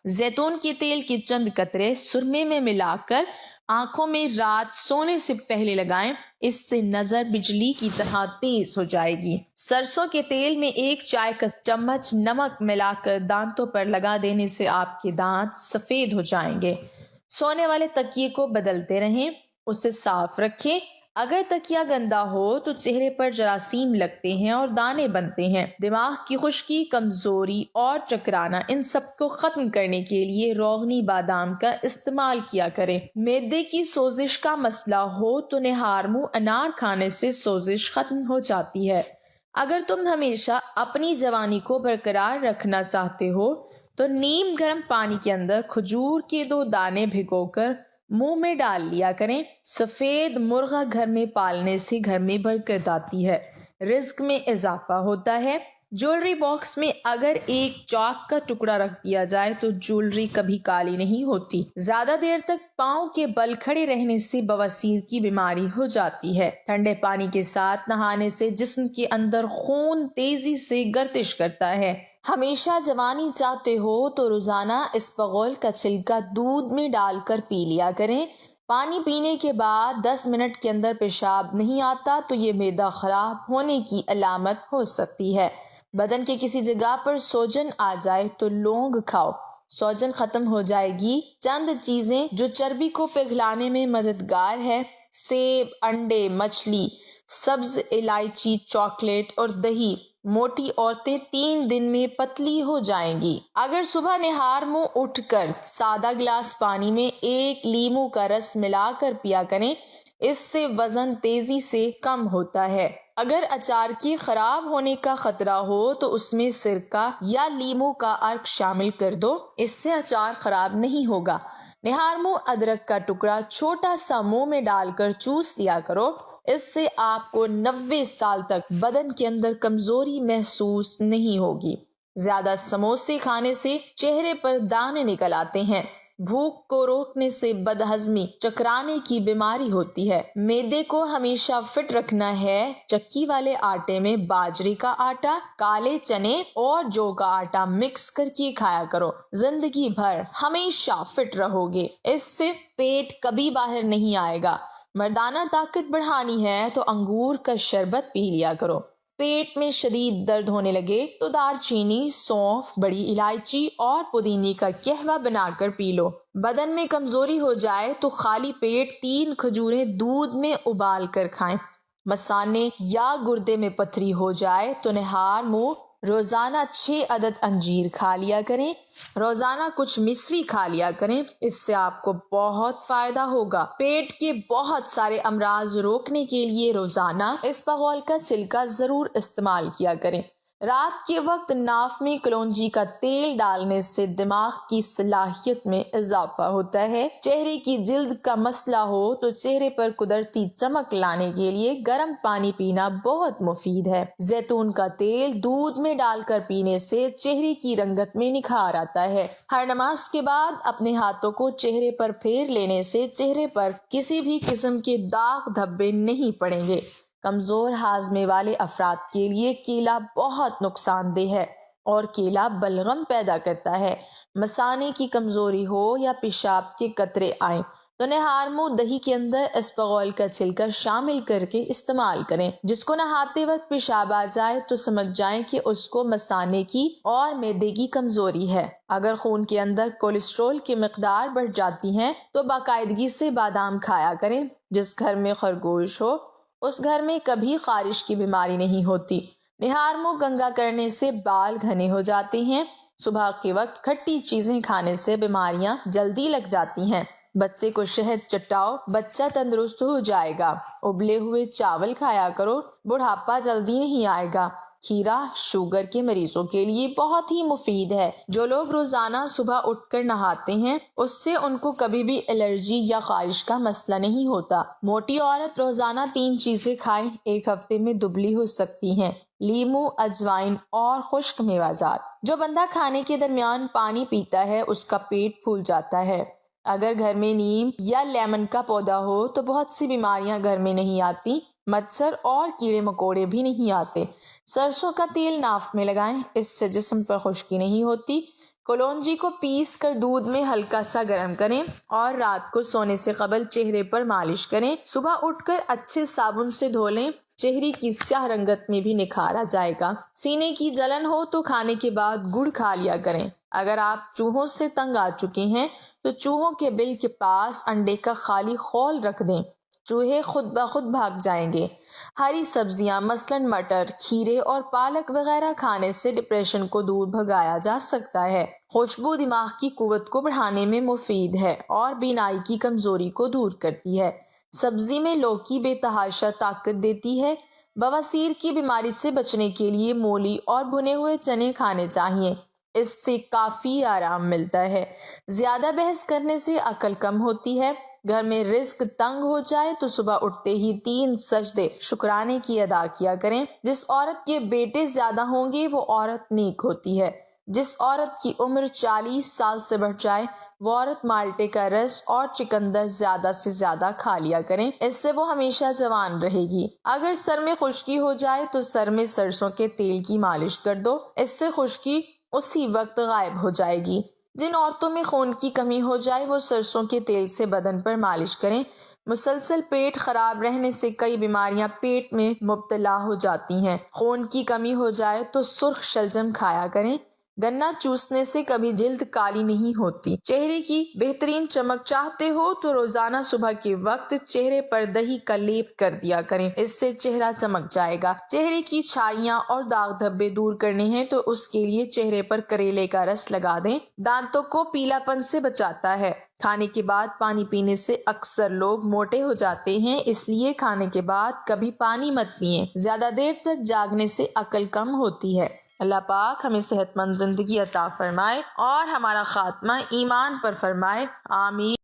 زیتون کے تیل کے چند قطرے سرمے میں ملا کر آنکھوں میں رات سونے سے پہلے لگائیں، اس سے نظر بجلی کی طرح تیز ہو جائے گی۔ سرسوں کے تیل میں 1 چائے کا چمچ نمک ملا کر دانتوں پر لگا دینے سے آپ کے دانت سفید ہو جائیں گے۔ سونے والے تکیے کو بدلتے رہیں، اسے صاف رکھیں۔ اگر تکیہ گندا ہو تو چہرے پر جراثیم لگتے ہیں اور دانے بنتے ہیں۔ دماغ کی خشکی، کمزوری اور چکرانا، ان سب کو ختم کرنے کے لیے روغنی بادام کا استعمال کیا کریں۔ معدے کی سوزش کا مسئلہ ہو تو نہار منہ انار کھانے سے سوزش ختم ہو جاتی ہے۔ اگر تم ہمیشہ اپنی جوانی کو برقرار رکھنا چاہتے ہو تو نیم گرم پانی کے اندر کھجور کے 2 دانے بھگو کر منہ میں ڈال لیا کریں۔ سفید مرغا گھر میں پالنے سے گھر میں برکت آتی ہے، رزق میں اضافہ ہوتا ہے۔ جیولری باکس میں اگر 1 چاک کا ٹکڑا رکھ دیا جائے تو جیولری کبھی کالی نہیں ہوتی۔ زیادہ دیر تک پاؤں کے بل کھڑے رہنے سے بواسیر کی بیماری ہو جاتی ہے۔ ٹھنڈے پانی کے ساتھ نہانے سے جسم کے اندر خون تیزی سے گردش کرتا ہے۔ ہمیشہ جوانی چاہتے ہو تو روزانہ اسپغول کا چھلکا دودھ میں ڈال کر پی لیا کریں۔ پانی پینے کے بعد 10 منٹ کے اندر پیشاب نہیں آتا تو یہ معدہ خراب ہونے کی علامت ہو سکتی ہے۔ بدن کے کسی جگہ پر سوجن آ جائے تو لونگ کھاؤ، سوجن ختم ہو جائے گی۔ چند چیزیں جو چربی کو پگھلانے میں مددگار ہے: سیب، انڈے، مچھلی، سبز الائچی، چاکلیٹ اور دہی۔ موٹی عورتیں 3 دن میں پتلی ہو جائیں گی۔ اگر صبح نہار منہ اٹھ کر سادہ گلاس پانی میں 1 لیموں کا رس ملا کر پیا کریں، اس سے وزن تیزی سے کم ہوتا ہے۔ اگر اچار کے خراب ہونے کا خطرہ ہو تو اس میں سرکہ یا لیموں کا عرق شامل کر دو، اس سے اچار خراب نہیں ہوگا۔ نہار منہ ادرک کا ٹکڑا چھوٹا سا منہ میں ڈال کر چوس لیا کرو، اس سے آپ کو 90 سال تک بدن کے اندر کمزوری محسوس نہیں ہوگی۔ زیادہ سموسے کھانے سے چہرے پر دانے نکل آتے ہیں۔ بھوک کو روکنے سے بدہضمی، چکرانے کی بیماری ہوتی ہے۔ معدے کو ہمیشہ فٹ رکھنا ہے۔ چکی والے آٹے میں باجرے کا آٹا، کالے چنے اور جو کا آٹا مکس کر کے کھایا کرو۔ زندگی بھر ہمیشہ فٹ رہو گے، اس سے پیٹ کبھی باہر نہیں آئے گا۔ مردانہ طاقت بڑھانی ہے تو انگور کا شربت پی لیا کرو۔ پیٹ میں شدید درد ہونے لگے تو دار چینی، سونف، بڑی الائچی اور پودینے کا قہوہ بنا کر پی لو۔ بدن میں کمزوری ہو جائے تو خالی پیٹ 3 کھجوریں دودھ میں ابال کر کھائیں۔ مثانے یا گردے میں پتھری ہو جائے تو نہار منہ روزانہ 6 عدد انجیر کھا لیا کریں۔ روزانہ کچھ مصری کھا لیا کریں، اس سے آپ کو بہت فائدہ ہوگا۔ پیٹ کے بہت سارے امراض روکنے کے لیے روزانہ اسپغول کا چھلکا ضرور استعمال کیا کریں۔ رات کے وقت ناف میں کلونجی کا تیل ڈالنے سے دماغ کی صلاحیت میں اضافہ ہوتا ہے۔ چہرے کی جلد کا مسئلہ ہو تو چہرے پر قدرتی چمک لانے کے لیے گرم پانی پینا بہت مفید ہے۔ زیتون کا تیل دودھ میں ڈال کر پینے سے چہرے کی رنگت میں نکھار آتا ہے۔ ہر نماز کے بعد اپنے ہاتھوں کو چہرے پر پھیر لینے سے چہرے پر کسی بھی قسم کے داغ دھبے نہیں پڑیں گے۔ کمزور ہاضمے والے افراد کے لیے کیلا بہت نقصان دہ ہے اور کیلا بلغم پیدا کرتا ہے۔ مثانے کی کمزوری ہو یا پیشاب کے قطرے آئیں تو نہار منہ دہی کے اندر اسپغول کا چھلکا شامل کر کے استعمال کریں۔ جس کو نہاتے وقت پیشاب آ جائے تو سمجھ جائیں کہ اس کو مثانے کی اور معدے کی کمزوری ہے۔ اگر خون کے اندر کولیسٹرول کی مقدار بڑھ جاتی ہے تو باقاعدگی سے بادام کھایا کریں۔ جس گھر میں خرگوش ہو اس گھر میں کبھی خارش کی بیماری نہیں ہوتی۔ نہار منہ گنگا کرنے سے بال گھنے ہو جاتے ہیں۔ صبح کے وقت کھٹی چیزیں کھانے سے بیماریاں جلدی لگ جاتی ہیں۔ بچے کو شہد چٹاؤ، بچہ تندرست ہو جائے گا۔ ابلے ہوئے چاول کھایا کرو، بڑھاپا جلدی نہیں آئے گا۔ کھیرا شوگر کے مریضوں کے لیے بہت ہی مفید ہے۔ جو لوگ روزانہ صبح اٹھ کر نہاتے ہیں اس سے ان کو کبھی بھی الرجی یا خارش کا مسئلہ نہیں ہوتا۔ موٹی عورت روزانہ 3 چیزیں کھائے، 1 ہفتے میں دبلی ہو سکتی ہیں: لیموں، اجوائن اور خشک میوہ جات۔ جو بندہ کھانے کے درمیان پانی پیتا ہے اس کا پیٹ پھول جاتا ہے۔ اگر گھر میں نیم یا لیمن کا پودا ہو تو بہت سی بیماریاں گھر میں نہیں آتی، مچھر اور کیڑے مکوڑے بھی نہیں آتے۔ سرسوں کا تیل ناف میں لگائیں، اس سے جسم پر خشکی نہیں ہوتی۔ کلونجی کو پیس کر دودھ میں ہلکا سا گرم کریں اور رات کو سونے سے قبل چہرے پر مالش کریں۔ صبح اٹھ کر اچھے صابن سے دھو لیں، چہرے کی سیاہ رنگت میں بھی نکھار آ جائے گا۔ سینے کی جلن ہو تو کھانے کے بعد گڑ کھا لیا کریں۔ اگر آپ چوہوں سے تنگ آ چکے ہیں تو چوہوں کے بل کے پاس انڈے کا خالی خول رکھ دیں، چوہے خود بخود بھاگ جائیں گے۔ ہری سبزیاں مثلاً مٹر، کھیرے اور پالک وغیرہ کھانے سے ڈپریشن کو دور بھگایا جا سکتا ہے۔ خوشبو دماغ کی قوت کو بڑھانے میں مفید ہے اور بینائی کی کمزوری کو دور کرتی ہے۔ سبزی میں لوکی بے تحاشا طاقت دیتی ہے۔ بواسیر کی بیماری سے بچنے کے لیے مولی اور بھنے ہوئے چنے کھانے چاہیے، اس سے کافی آرام ملتا ہے۔ زیادہ بحث کرنے سے عقل کم ہوتی ہے۔ گھر میں رزق تنگ ہو جائے تو صبح اٹھتے ہی 3 سجدے شکرانے کی ادا کیا کریں۔ جس عورت کے بیٹے زیادہ ہوں گے وہ عورت نیک ہوتی ہے۔ جس عورت کی عمر 40 سال سے بڑھ جائے وہ عورت مالٹے کا رس اور چقندر زیادہ سے زیادہ کھا لیا کریں، اس سے وہ ہمیشہ جوان رہے گی۔ اگر سر میں خشکی ہو جائے تو سر میں سرسوں کے تیل کی مالش کر دو، اس سے خشکی اسی وقت غائب ہو جائے گی۔ جن عورتوں میں خون کی کمی ہو جائے وہ سرسوں کے تیل سے بدن پر مالش کریں۔ مسلسل پیٹ خراب رہنے سے کئی بیماریاں پیٹ میں مبتلا ہو جاتی ہیں۔ خون کی کمی ہو جائے تو سرخ شلجم کھایا کریں۔ گنا چوسنے سے کبھی جلد کالی نہیں ہوتی۔ چہرے کی بہترین چمک چاہتے ہو تو روزانہ صبح کے وقت چہرے پر دہی کا لیپ کر دیا کریں، اس سے چہرہ چمک جائے گا۔ چہرے کی چھائیاں اور داغ دھبے دور کرنے ہیں تو اس کے لیے چہرے پر کریلے کا رس لگا دیں، دانتوں کو پیلا پن سے بچاتا ہے۔ کھانے کے بعد پانی پینے سے اکثر لوگ موٹے ہو جاتے ہیں، اس لیے کھانے کے بعد کبھی پانی مت پئیں۔ زیادہ دیر تک جاگنے سے عقل کم ہوتی ہے۔ اللہ پاک ہمیں صحت مند زندگی عطا فرمائے اور ہمارا خاتمہ ایمان پر فرمائے، آمین۔